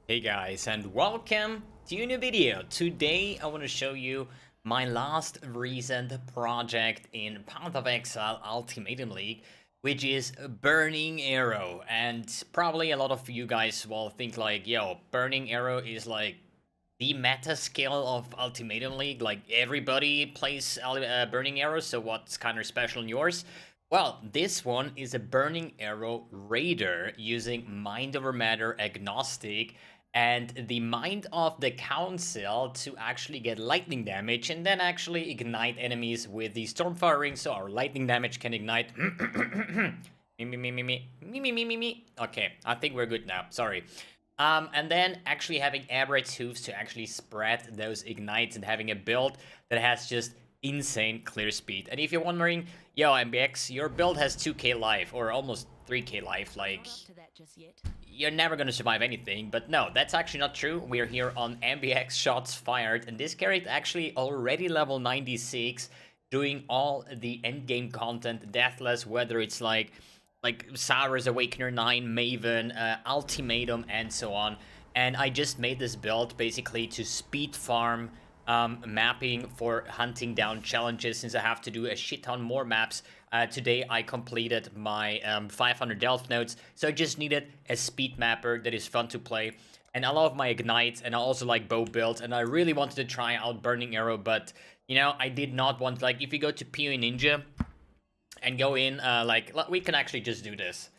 Hey guys, and welcome to a new video. Today I want to show you my last recent project in Path of Exile Ultimatum League, which is Burning Arrow. And probably a lot of you guys will think like, yo, Burning Arrow is like the meta skill of Ultimatum League. Like everybody plays Burning Arrow, so what's kind of special in yours? Well, this one is a Burning Arrow Raider using Mind Over Matter Agnostic and the Mind of the Council to actually get lightning damage and then actually ignite enemies with the Stormfire Ring so our lightning damage can ignite. Me. Okay, I think we're good now. Sorry. And then actually having Aberrate's Hooves to actually spread those ignites and having a build that has just insane clear speed. And if you're wondering, yo, mbX, your build has 2k life or almost 3k life, like you're never gonna survive anything. But no, that's actually not true. We're here on mbX Shots Fired, and this character actually already level 96, doing all the endgame content, Deathless, whether it's like Saurus Awakener 9, Maven, Ultimatum, and so on. And I just made this build basically to speed farm mapping for hunting down challenges, since I have to do a shit ton more maps. Today I completed my 500 Delph nodes, so I just needed a speed mapper that is fun to play. And I love my ignites, and I also like bow builds, and I really wanted to try out Burning Arrow, but you know, I did not want, like, if you go to PoE Ninja and go in, we can actually just do this.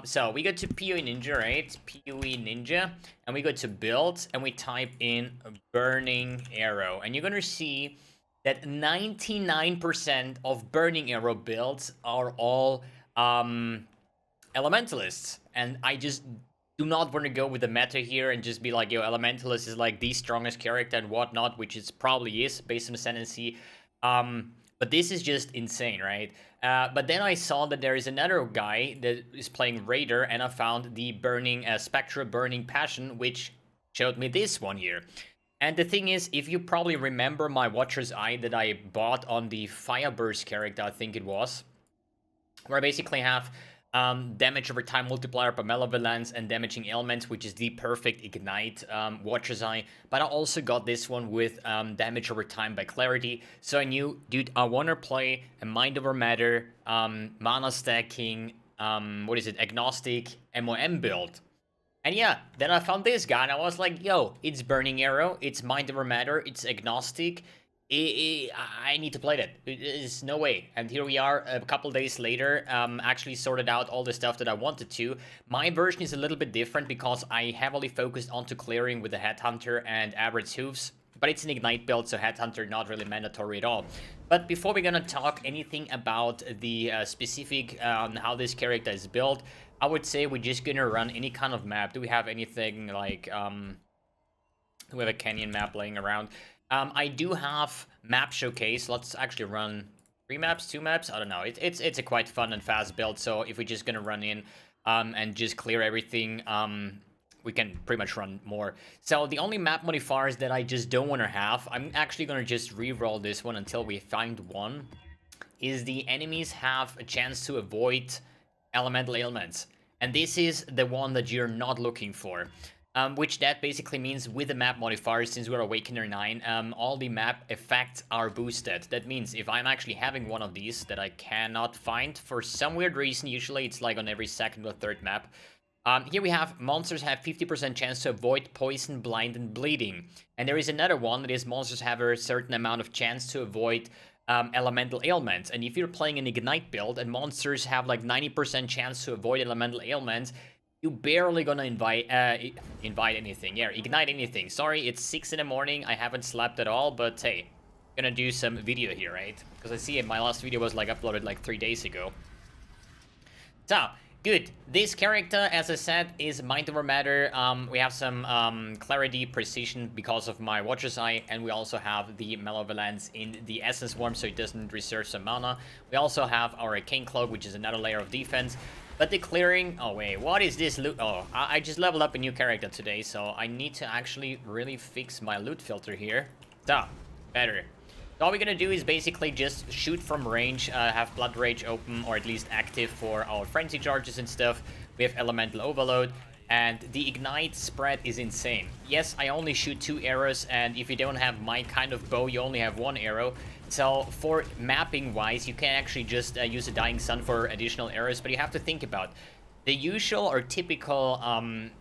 So we go to PoE Ninja, right? PoE Ninja, and we go to builds, and we type in Burning Arrow, and you're gonna see that 99% of Burning Arrow builds are all Elementalists, and I just do not want to go with the meta here and just be like, yo, Elementalist is like the strongest character and whatnot, which it probably is based on Ascendancy. But this is just insane, right? But then I saw that there is another guy that is playing Raider, and I found the Burning Spectra Burning Passion, which showed me this one here. And the thing is, if you probably remember my Watcher's Eye that I bought on the Fireburst character, I think it was, where I basically have damage over time multiplier per malevolence and damaging ailments, which is the perfect ignite Watcher's Eye. But I also got this one with damage over time by clarity. So I knew, dude, I want to play a Mind Over Matter, mana stacking, Agnostic MOM build. And yeah, then I found this guy and I was like, yo, it's Burning Arrow, it's Mind Over Matter, it's Agnostic. I need to play that. There's no way. And here we are a couple days later, actually sorted out all the stuff that I wanted to. My version is a little bit different because I heavily focused onto clearing with the Headhunter and Aberrate's Hooves. But it's an Ignite build, so Headhunter not really mandatory at all. But before we're gonna talk anything about the specific on how this character is built, I would say we're just gonna run any kind of map. Do we have anything like, we have a canyon map laying around? I do have map showcase. Let's actually run 3 maps, 2 maps. I don't know. It's a quite fun and fast build. So if we're just gonna run in and just clear everything, we can pretty much run more. So the only map modifiers that I just don't want to have, I'm actually gonna just re-roll this one until we find one, is the enemies have a chance to avoid elemental ailments. And this is the one that you're not looking for. Which that basically means with the map modifiers, since we're Awakener 9, all the map effects are boosted. That means if I'm actually having one of these that I cannot find for some weird reason, usually it's like on every second or third map. Here we have monsters have 50% chance to avoid poison, blind, and bleeding. And there is another one that is monsters have a certain amount of chance to avoid elemental ailments. And if you're playing an Ignite build and monsters have like 90% chance to avoid elemental ailments, you barely gonna invite anything. Yeah, ignite anything. Sorry, it's 6 in the morning. I haven't slept at all, but hey, gonna do some video here, right? Because I see my last video was like uploaded like 3 days ago. So, good. This character, as I said, is Mind Over Matter. We have some clarity, precision because of my Watcher's Eye, and we also have the Malevolence in the Essence Worm, so it doesn't reserve some mana. We also have our Arcane Cloak, which is another layer of defense. But the clearing... Oh, wait. What is this loot? Oh, I just leveled up a new character today, so I need to actually really fix my loot filter here. So, better. So all we're gonna do is basically just shoot from range, have Blood Rage open, or at least active for our Frenzy charges and stuff. We have Elemental Overload. and the ignite spread is insane. Yes, I only shoot 2 arrows, and if you don't have my kind of bow, you only have 1 arrow. So for mapping wise, you can actually just use a Dying Sun for additional arrows, but you have to think about the usual or typical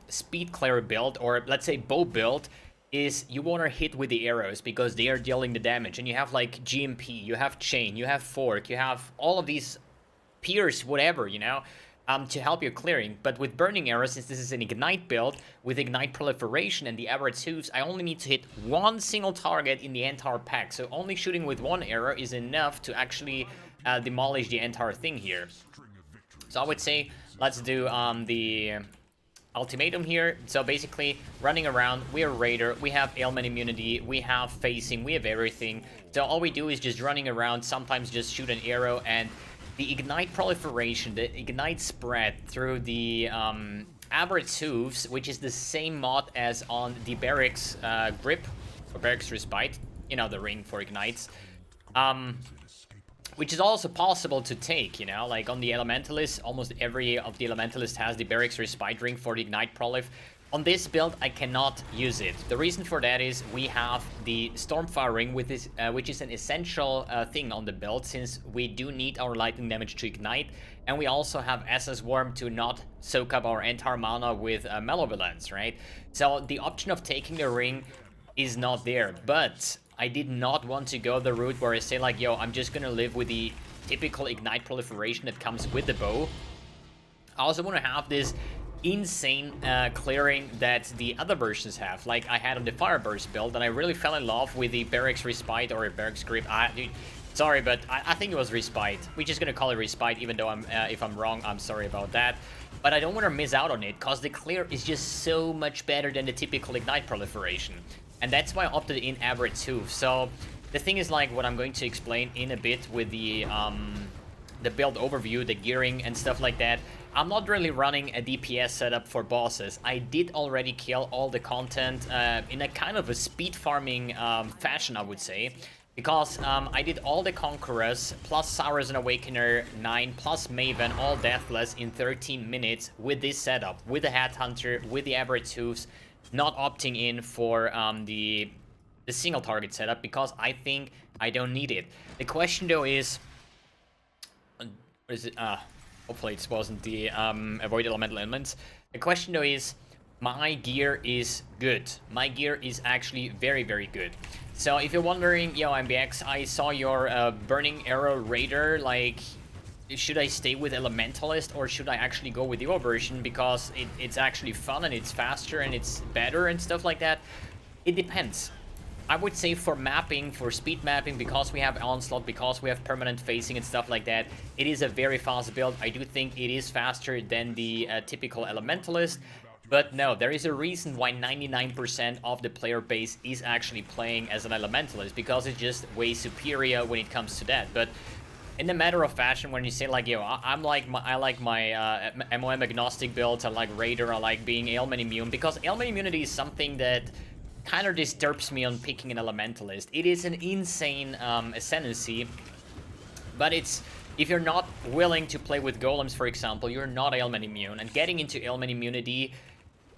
speed clear build, or let's say bow build, is you want to hit with the arrows because they are dealing the damage, and you have like GMP, you have chain, you have fork, you have all of these pierce, whatever, you know, to help you clearing. But with burning arrows, since this is an ignite build with ignite proliferation and the average hooves, I only need to hit 1 single target in the entire pack. So only shooting with 1 arrow is enough to actually demolish the entire thing here. So I would say let's do the ultimatum here. So basically running around, we are raider, we have ailment immunity, we have facing, we have everything. So all we do is just running around, sometimes just shoot an arrow, and the ignite proliferation, the ignite spread through the average hooves, which is the same mod as on the barracks grip or barracks respite, you know, the ring for ignites, which is also possible to take, you know, like on the elementalist, almost every of the elementalist has the barracks respite ring for the ignite prolif. On this build, I cannot use it. The reason for that is we have the Stormfire ring, with this, which is an essential thing on the build, since we do need our lightning damage to ignite, and we also have SS Worm to not soak up our entire mana with Malevolence, right? So the option of taking the ring is not there, but I did not want to go the route where I say like, yo, I'm just gonna live with the typical ignite proliferation that comes with the bow. I also want to have this insane clearing that the other versions have, like I had on the Fireburst build, and I really fell in love with the barracks respite or barracks grip. Dude, sorry, but I think it was respite. We're just gonna call it respite, even though if I'm wrong, I'm sorry about that. But I don't want to miss out on it, because the clear is just so much better than the typical ignite proliferation, and that's why I opted in average too. So the thing is, like what I'm going to explain in a bit with the build overview, the gearing and stuff like that, I'm not really running a DPS setup for bosses. I did already kill all the content in a kind of a speed farming fashion, I would say. Because I did all the Conquerors, plus Saurus and Awakener 9, plus Maven, all deathless in 13 minutes with this setup. With the Headhunter, with the average hooves, not opting in for the single target setup, because I think I don't need it. The question though is... what is it? Hopefully it wasn't the avoid elemental elements. The question though is, my gear is good. My gear is actually very, very good. So if you're wondering, yo, mbX, I saw your Burning Arrow Raider, like, should I stay with Elementalist or should I actually go with your version, because it's actually fun and it's faster and it's better and stuff like that? It depends. I would say for mapping, for speed mapping, because we have Onslaught, because we have permanent facing and stuff like that, it is a very fast build. I do think it is faster than the typical Elementalist. But no, there is a reason why 99% of the player base is actually playing as an Elementalist, because it's just way superior when it comes to that. But in the matter of fashion, when you say like, yo, I like my MOM agnostic builds, I like Raider, I like being ailment immune, because ailment immunity is something that kind of disturbs me on picking an Elementalist. It is an insane ascendancy, but it's, if you're not willing to play with golems, for example, you're not ailment immune, and getting into ailment immunity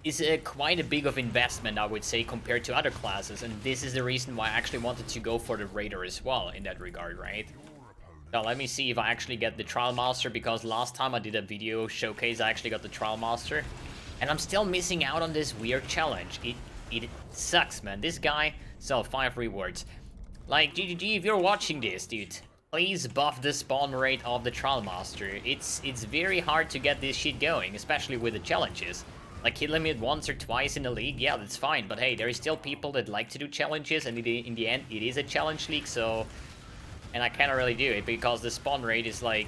is quite a big of investment, I would say, compared to other classes, and this is the reason why I actually wanted to go for the Raider as well in that regard, right? Now let me see if I actually get the Trial Master, because last time I did a video showcase, I actually got the Trial Master, and I'm still missing out on this weird challenge. It sucks, man. This guy, so 5 rewards. Like, GGG, if you're watching this, dude, please buff the spawn rate of the Trial Master. It's very hard to get this shit going, especially with the challenges. Like, hit limit once or twice in the league, yeah, that's fine. But hey, there is still people that like to do challenges, and in the end, it is a challenge league, so... And I cannot really do it, because the spawn rate is, like,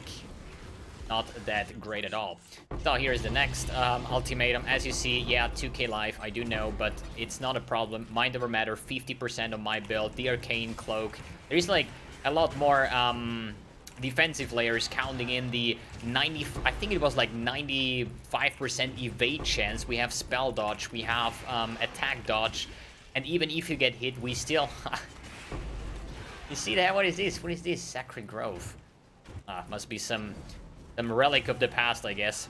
not that great at all. So here's the next ultimatum. As you see, yeah, 2k life, I do know, but it's not a problem. Mind over matter, 50% of my build, the Arcane Cloak. There's, like, a lot more defensive layers, counting in the 90, I think it was like 95% evade chance. We have spell dodge, we have attack dodge, and even if you get hit, we still... You see that? What is this? What is this? Sacred Grove. Must be some relic of the past, I guess.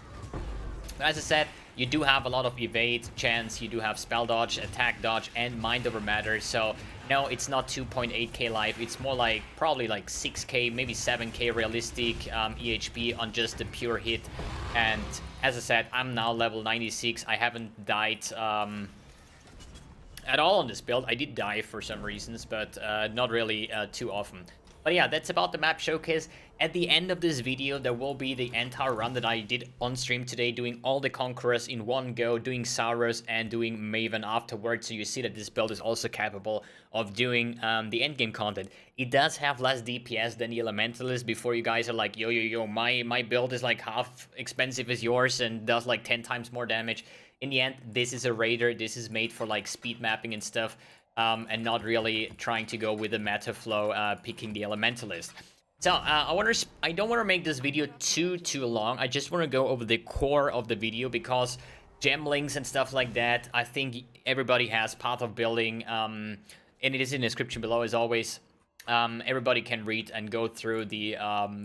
But as I said, you do have a lot of evade chance, you do have spell dodge, attack dodge, and mind over matter. So no, it's not 2.8k life, it's more like probably like 6k, maybe 7k realistic EHP on just the pure hit. And as I said, I'm now level 96. I haven't died at all on this build. I did die for some reasons, but not really too often. But yeah, that's about the map showcase. At the end of this video, there will be the entire run that I did on stream today, doing all the Conquerors in one go, doing Sauros and doing Maven afterwards. So you see that this build is also capable of doing the endgame content. It does have less DPS than the Elementalist. Before you guys are like, yo, my build is like half expensive as yours and does like 10 times more damage. In the end, this is a Raider. This is made for like speed mapping and stuff, and not really trying to go with the meta flow, picking the Elementalist. So I don't want to make this video too long. I just want to go over the core of the video, because gem links and stuff like that, I think everybody has path of building, and it is in the description below as always. Everybody can read and go through the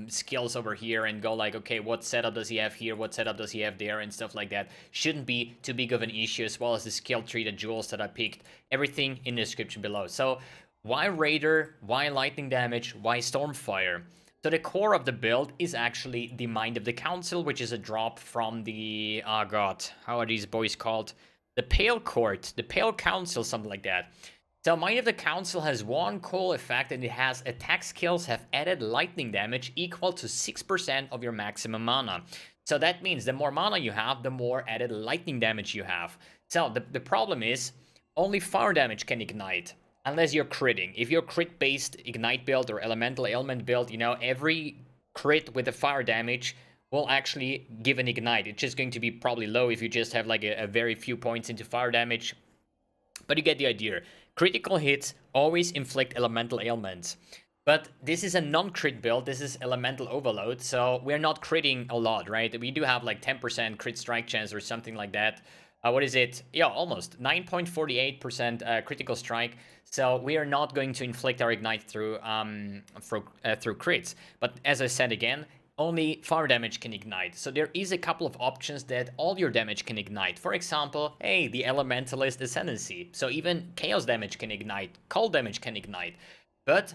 skills over here and go like, okay, what setup does he have here, what setup does he have there, and stuff like that. Shouldn't be too big of an issue, as well as the skill tree, the jewels that I picked, everything in the description below. So why Raider, why lightning damage, why Stormfire? So the core of the build is actually the Mind of the Council, which is a drop from the, oh god, how are these boys called? The Pale Court, the Pale Council, something like that. So Mind of the Council has one cool effect, and it has attack skills have added lightning damage equal to 6% of your maximum mana. So that means the more mana you have, the more added lightning damage you have. So the problem is, only fire damage can ignite, unless you're critting. If you're crit-based ignite build or elemental ailment build, you know, every crit with the fire damage will actually give an ignite. It's just going to be probably low if you just have like a very few points into fire damage. But you get the idea. Critical hits always inflict elemental ailments. But this is a non-crit build, this is elemental overload, so we're not critting a lot, right? We do have like 10% crit strike chance or something like that. What is it? Yeah, almost 9.48% critical strike. So we are not going to inflict our ignite through crits. But as I said again, only fire damage can ignite. So there is a couple of options that all your damage can ignite. For example, hey, the Elementalist Ascendancy. So even chaos damage can ignite, cold damage can ignite. But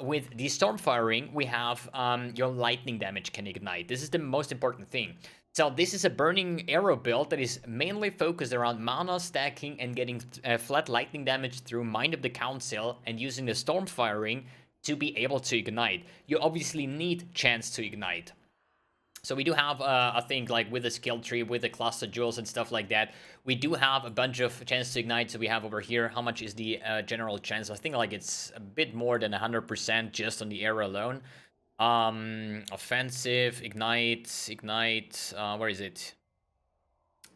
with the Stormfiring, we have your lightning damage can ignite. This is the most important thing. So this is a burning arrow build that is mainly focused around mana stacking and getting flat lightning damage through Mind of the Council and using the Stormfiring to be able to ignite. You obviously need chance to ignite. So we do have, I think, like with the skill tree, with the cluster jewels and stuff like that, we do have a bunch of chance to ignite. So we have over here, how much is the general chance? I think like it's a bit more than 100% just on the arrow alone. Offensive, ignite, where is it?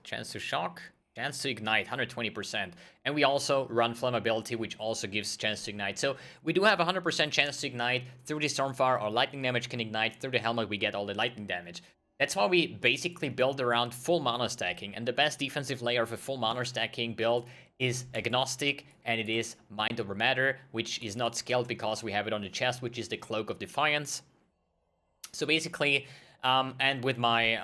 Chance to shock, chance to ignite, 120%. And we also run flammability, which also gives chance to ignite. So we do have 100% chance to ignite. Through the Stormfire, our lightning damage can ignite. Through the helmet, we get all the lightning damage. That's why we basically build around full mana stacking. And the best defensive layer of a full mana stacking build is Agnostic, and it is Mind over Matter, which is not scaled because we have it on the chest, which is the Cloak of Defiance. So basically, and with my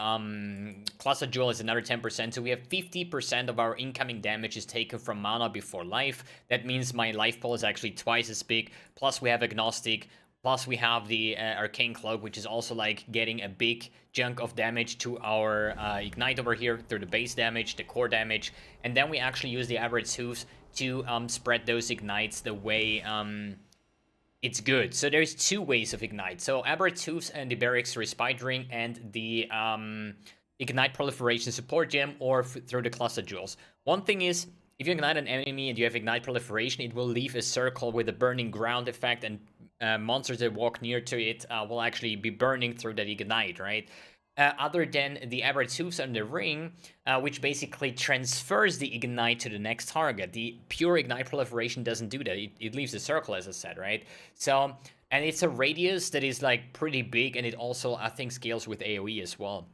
Cluster Jewel is another 10%, so we have 50% of our incoming damage is taken from mana before life. That means my life pool is actually twice as big, plus we have Agnostic, plus we have the Arcane Cloak, which is also like getting a big chunk of damage to our Ignite over here through the base damage, the core damage, and then we actually use the Aberrate Hooves to spread those Ignites the way it's good. So there's two ways of Ignite. So Aberrate Hooves and the Barracks Respite Ring and the Ignite Proliferation Support Gem, or through the Cluster Jewels. One thing is, if you ignite an enemy and you have Ignite Proliferation, it will leave a circle with a burning ground effect, and monsters that walk near to it will actually be burning through that Ignite, right? Other than the Aberrate Hooves and the Ring, which basically transfers the Ignite to the next target. The pure Ignite Proliferation doesn't do that. It leaves a circle, as I said, right? So, and it's a radius that is like pretty big, and it also, I think, scales with AoE as well.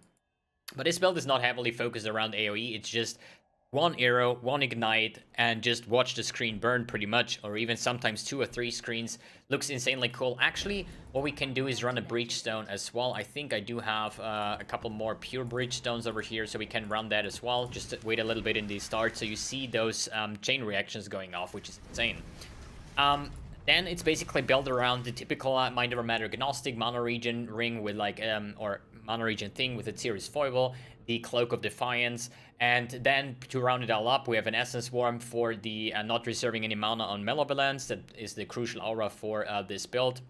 But this build is not heavily focused around AoE, it's just one arrow, one ignite, and just watch the screen burn pretty much, or even sometimes 2 or 3 screens. Looks insanely cool. Actually, what we can do is run a Breachstone as well. I think I do have a couple more pure Breachstones over here, so we can run that as well. Just wait a little bit in the start, so you see those chain reactions going off, which is insane. Then it's basically built around the typical Mind Over Matter Agnostic Mono Region ring with like, or Mono Region thing with a Series Foible, the Cloak of Defiance, and then to round it all up, we have an Essence Worm for the not reserving any mana on Malevolence. That is the crucial aura for this build.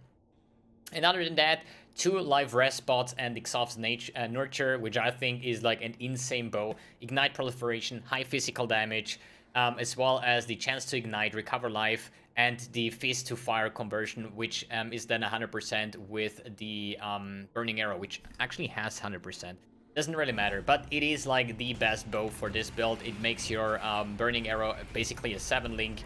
And other than that, 2 live rest spots and Exhaust Nurture, which I think is like an insane bow. Ignite Proliferation, high physical damage, as well as the chance to ignite, recover life, and the Fist to Fire conversion, which is then 100% with the Burning Arrow, which actually has 100%. Doesn't really matter, but it is like the best bow for this build. It makes your Burning Arrow basically a 7-link.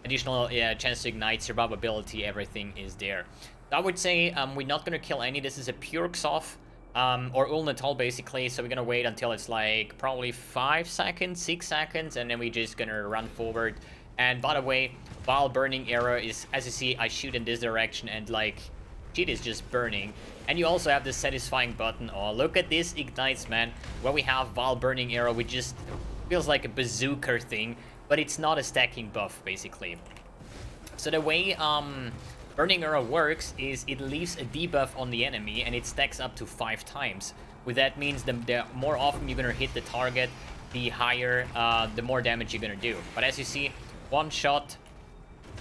Additional chance to ignite, survivability, everything is there. I would say we're not gonna kill any. This is a pure Xof, or Ulnatal basically, so we're gonna wait until it's like probably 5 seconds, 6 seconds, and then we're just gonna run forward. And by the way, while Burning Arrow is, as you see, I shoot in this direction and like, shit is just burning. And you also have the satisfying button. Oh, look at this ignites, man. Where we have while Burning Arrow, which just feels like a bazooka thing, but it's not a stacking buff, basically. So the way Burning Arrow works is it leaves a debuff on the enemy and it stacks up to 5 times. With that means the more often you're gonna hit the target, the higher, the more damage you're gonna do. But as you see, one shot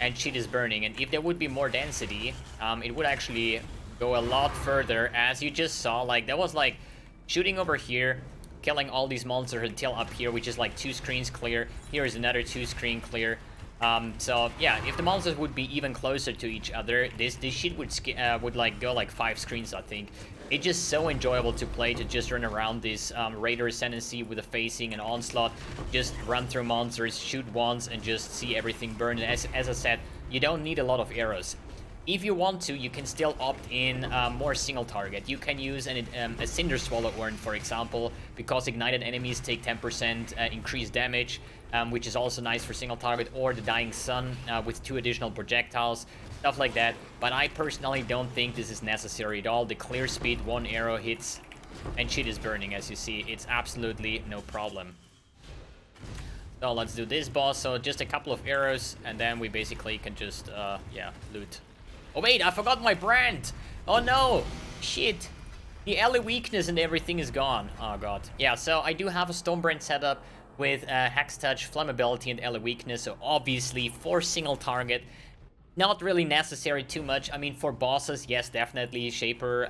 and shit is burning. And if there would be more density, it would actually go a lot further. As you just saw, like that was like shooting over here, killing all these monsters until up here, which is like 2 screens clear. Here is another 2 screen clear. So yeah, if the monsters would be even closer to each other, this shit would like go like 5 screens, I think. It's just so enjoyable to play, to just run around this Raider Ascendancy with a facing and onslaught, just run through monsters, shoot once, and just see everything burn. And as I said, you don't need a lot of arrows. If you want to, you can still opt in more single target. You can use a Cinder Swallow Urn, for example, because ignited enemies take 10% increased damage, which is also nice for single target, or the Dying Sun with 2 additional projectiles, stuff like that. But I personally don't think this is necessary at all. The clear speed, 1 arrow hits, and shit is burning, as you see. It's absolutely no problem. So let's do this boss. So just a couple of arrows, and then we basically can just, yeah, loot. Oh wait, I forgot my brand! Oh no! Shit! The Ellie weakness and everything is gone. Oh god. Yeah, so I do have a Stone brand setup with Hex Touch, Flammability, and Ellie weakness, so obviously for single target, not really necessary too much. I mean, for bosses, yes, definitely. Shaper,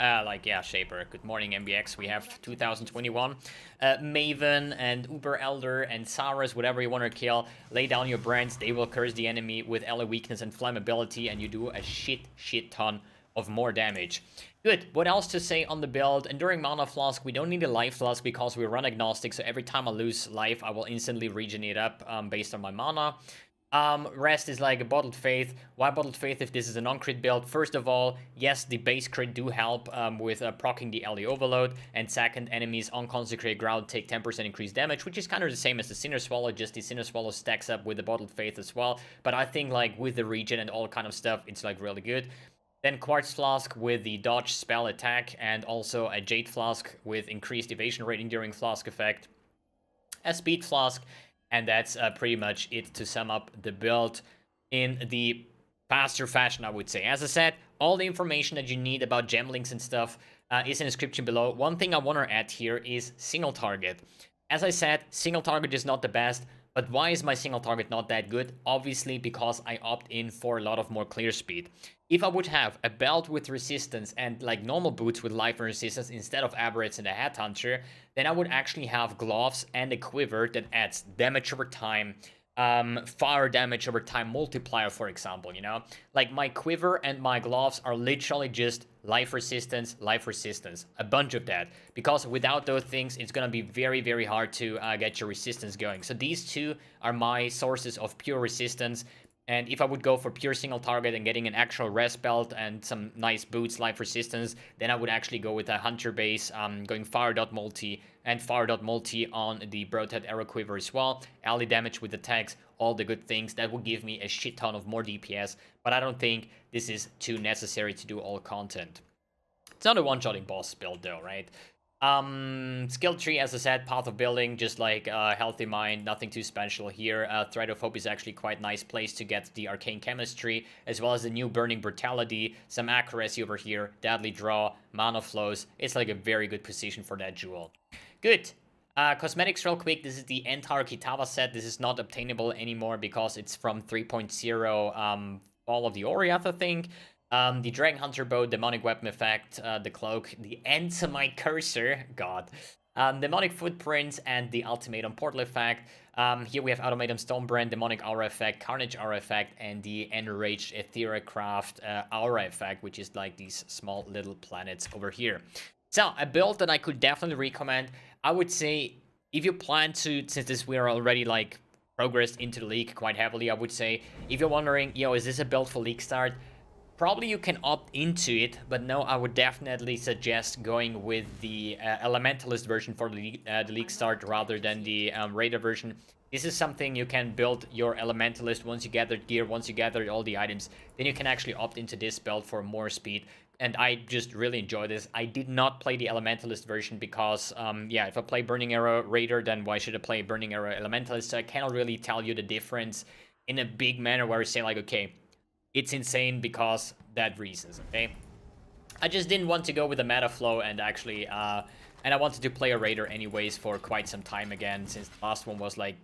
Shaper. Good morning, mbX. We have 2021. Maven and Uber Elder and Saurus, whatever you want to kill. Lay down your brands. They will curse the enemy with Ella weakness and flammability, and you do a shit ton of more damage. Good. What else to say on the build? Enduring Mana Flask. We don't need a Life Flask because we run Agnostic, so every time I lose life, I will instantly regen it up based on my mana. Rest is like a Bottled Faith. Why Bottled Faith if this is a non-crit build? First of all, yes, the base crit do help with proccing the LE Overload, and second, enemies on Consecrated Ground take 10% increased damage, which is kind of the same as the Sinner Swallow, just the Sinner Swallow stacks up with the Bottled Faith as well, but I think like with the regen and all kind of stuff, it's like really good. Then Quartz Flask with the dodge spell attack, and also a Jade Flask with increased evasion rating during Flask effect. A Speed Flask, and that's pretty much it to sum up the build in the faster fashion, I would say. As I said, all the information that you need about gem links and stuff is in the description below. One thing I want to add here is single target. As I said, single target is not the best, but why is my single target not that good? Obviously because I opt in for a lot of more clear speed. If I would have a belt with resistance and like normal boots with life and resistance instead of Aberrates and a Headhunter, then I would actually have gloves and a quiver that adds damage over time, fire damage over time multiplier, for example, you know? Like my quiver and my gloves are literally just life resistance, a bunch of that. Because without those things, it's gonna be very, very hard to get your resistance going. So these two are my sources of pure resistance. And if I would go for pure single target and getting an actual rest belt and some nice boots, life resistance, then I would actually go with a hunter base, going fire dot multi and fire dot multi on the broadside arrow quiver as well. Ally damage with attacks, all the good things. That would give me a shit ton of more DPS, but I don't think this is too necessary to do all content. It's not a one-shotting boss build though, right? Skill tree, as I said, path of building, just like healthy mind, nothing too special here. Thread of hope is actually quite nice place to get the arcane chemistry, as well as the new burning brutality, some accuracy over here, deadly draw, mana flows. It's like a very good position for that jewel. Good. Cosmetics real quick, this is the entire Kitava set. This is not obtainable anymore because it's from 3.0 Fall of the Oriath, I think. The Dragon Hunter Bow, Demonic Weapon Effect, the Cloak, the end to my cursor, God. Demonic Footprints, and the Ultimatum Portal Effect. Here we have Automatum Stonebrand, Demonic Aura Effect, Carnage Aura Effect, and the Enraged Etherecraft Aura Effect, which is like these small little planets over here. So, a build that I could definitely recommend. I would say, if you plan to, since we are already like progressed into the league quite heavily, I would say, if you're wondering, is this a build for league start? Probably you can opt into it, but no, I would definitely suggest going with the Elementalist version for the league start rather than the Raider version. This is something you can build your Elementalist once you gather gear, once you gather all the items. Then you can actually opt into this build for more speed. And I just really enjoy this. I did not play the Elementalist version because, if I play Burning Arrow Raider, then why should I play Burning Arrow Elementalist? So I cannot really tell you the difference in a big manner where I say like, okay, it's insane because that reasons, okay? I just didn't want to go with the meta flow and actually, and I wanted to play a Raider anyways for quite some time again, since the last one was like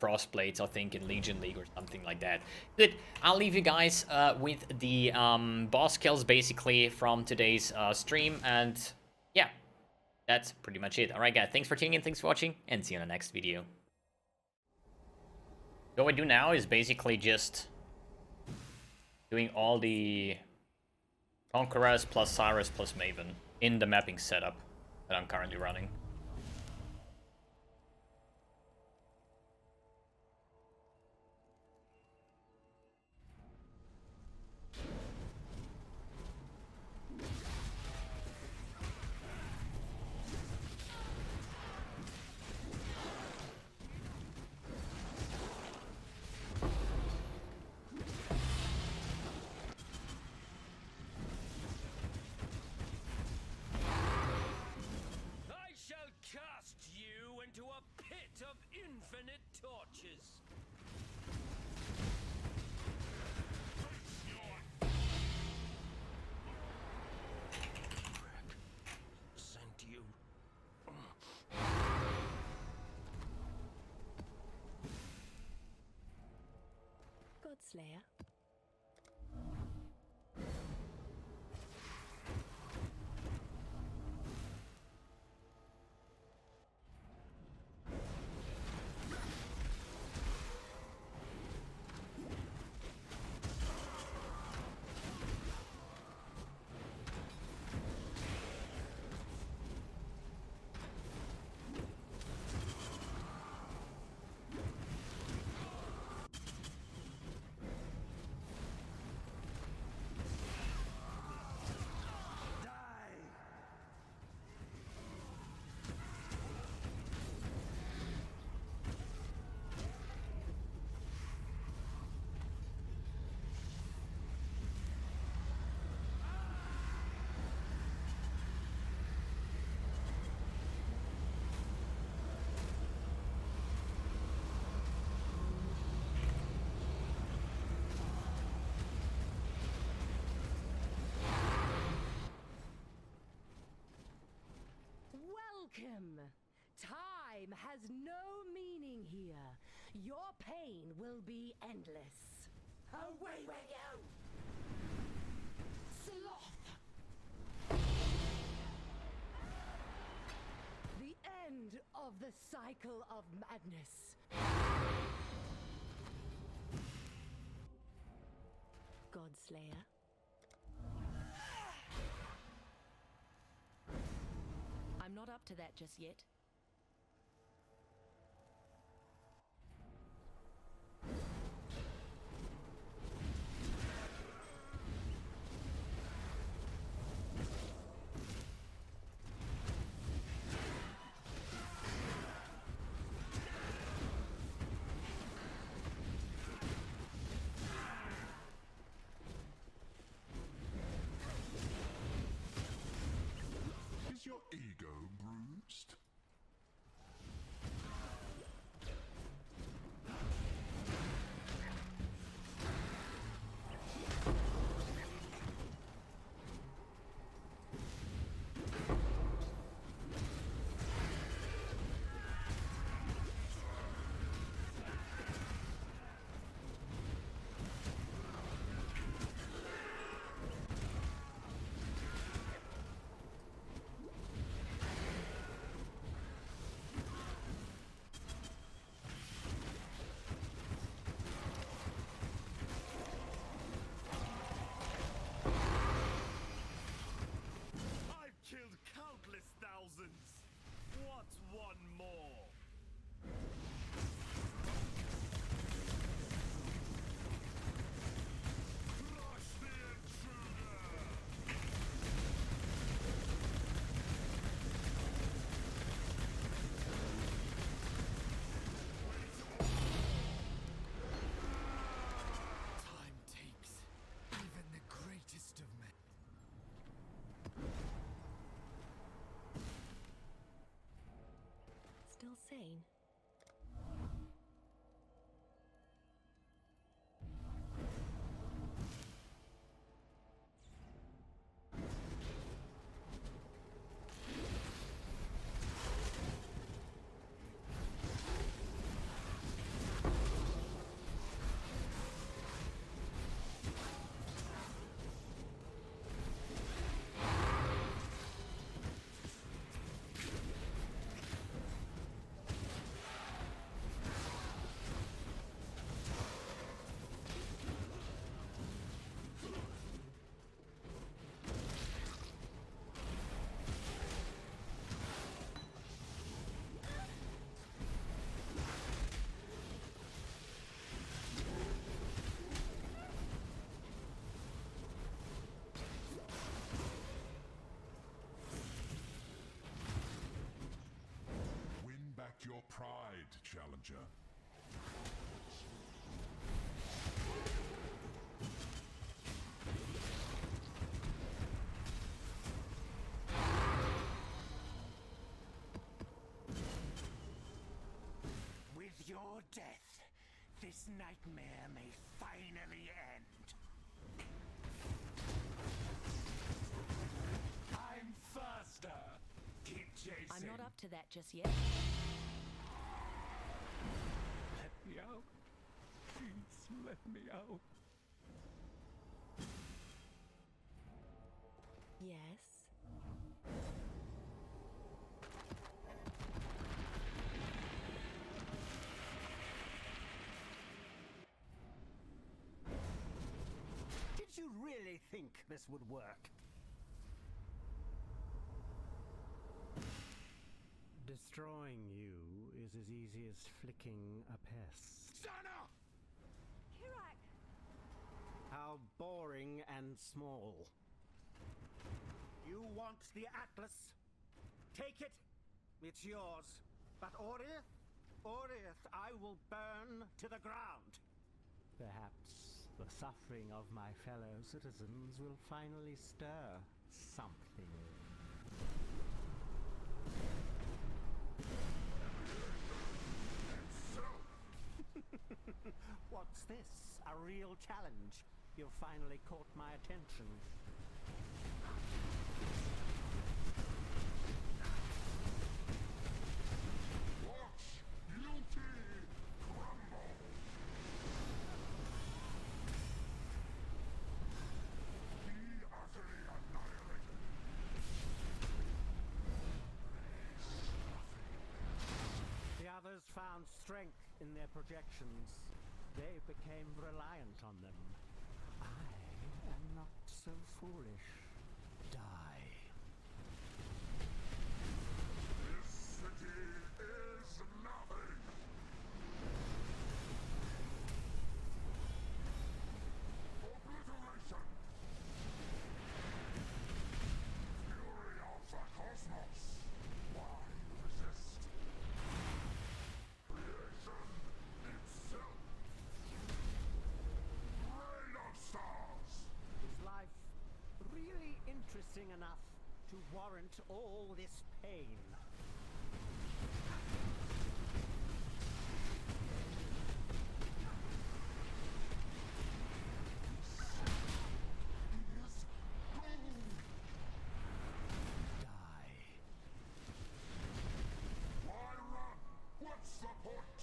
Frostblades, I think, in Legion League or something like that. Good, I'll leave you guys with the boss kills basically from today's stream, and yeah, that's pretty much it. Alright guys, thanks for tuning in, thanks for watching, and see you in the next video. So what I do now is basically just doing all the Conquerors plus Cyrus plus Maven in the mapping setup that I'm currently running. Of infinite torches. Sent you. Godslayer. Welcome! Time has no meaning here. Your pain will be endless. Away with you! Sloth! The end of the cycle of madness. Godslayer. I'm not up to that just yet. one more. Crush the intruder! Time takes even the greatest of men. Still sane? Win back your pride, challenger. With your death, this nightmare may finally end. I'm faster. Keep chasing. I'm not up to that just yet. Let me out. Please let me out. Yes. Did you really think this would work? Destroying you is as easy as flicking a pest. Sana! Kirak! How boring and small. You want the Atlas? Take it. It's yours. But Orith, I will burn to the ground. Perhaps the suffering of my fellow citizens will finally stir something. What's this? A real challenge? You've finally caught my attention. Watch beauty crumble. Be utterly annihilated. The others found strength in their projections. They became reliant on them. I am not so foolish. Die. This city is nothing. Obliteration. Fury of the cosmos. Why resist? Creation itself. Rain of stars. Is life really interesting enough to warrant all this pain? Is gold. Die. Why run? What's the point?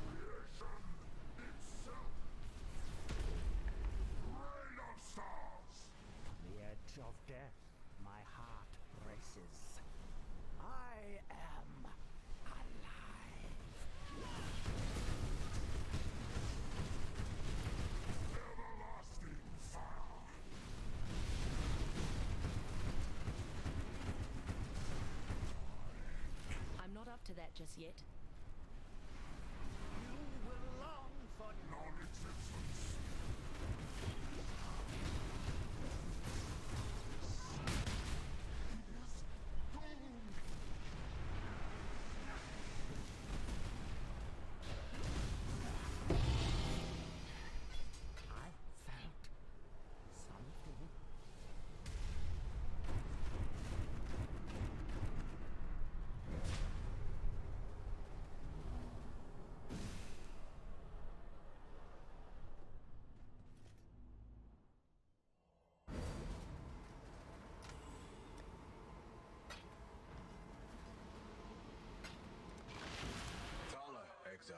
Creation itself. Rain of stars. The edge of death, to that just yet. You will long for Non-existence. I felt something. Thala, Exile.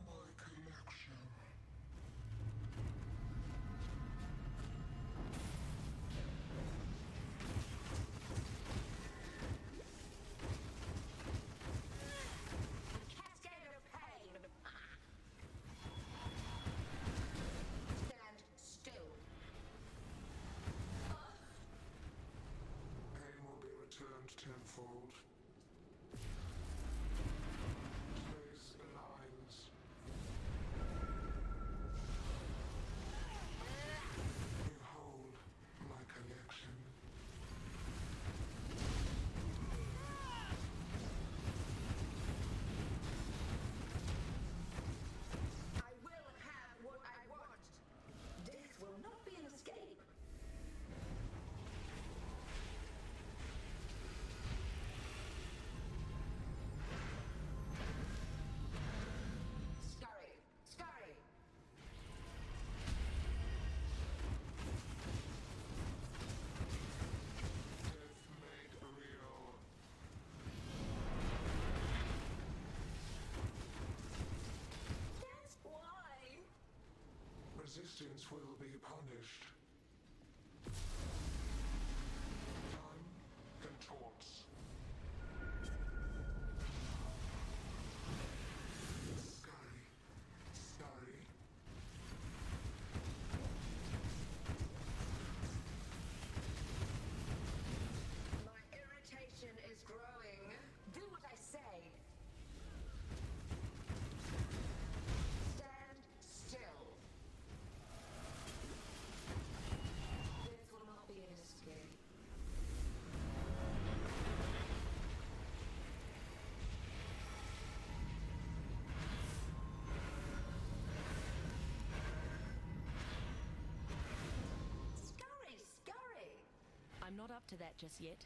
My collection. Cascade of pain. Stand still. Pain will be returned tenfold. Place aligns. Behold my collection. I will have what I want. Death will not be an escape. Scurry, scurry. Death made real. That's why. Resistance will be punished. Time contorts. Scurry. Scurry. My irritation is growing. Do what I say. Stand still. This will not be an escape. Scurry, scurry. I'm not up to that just yet.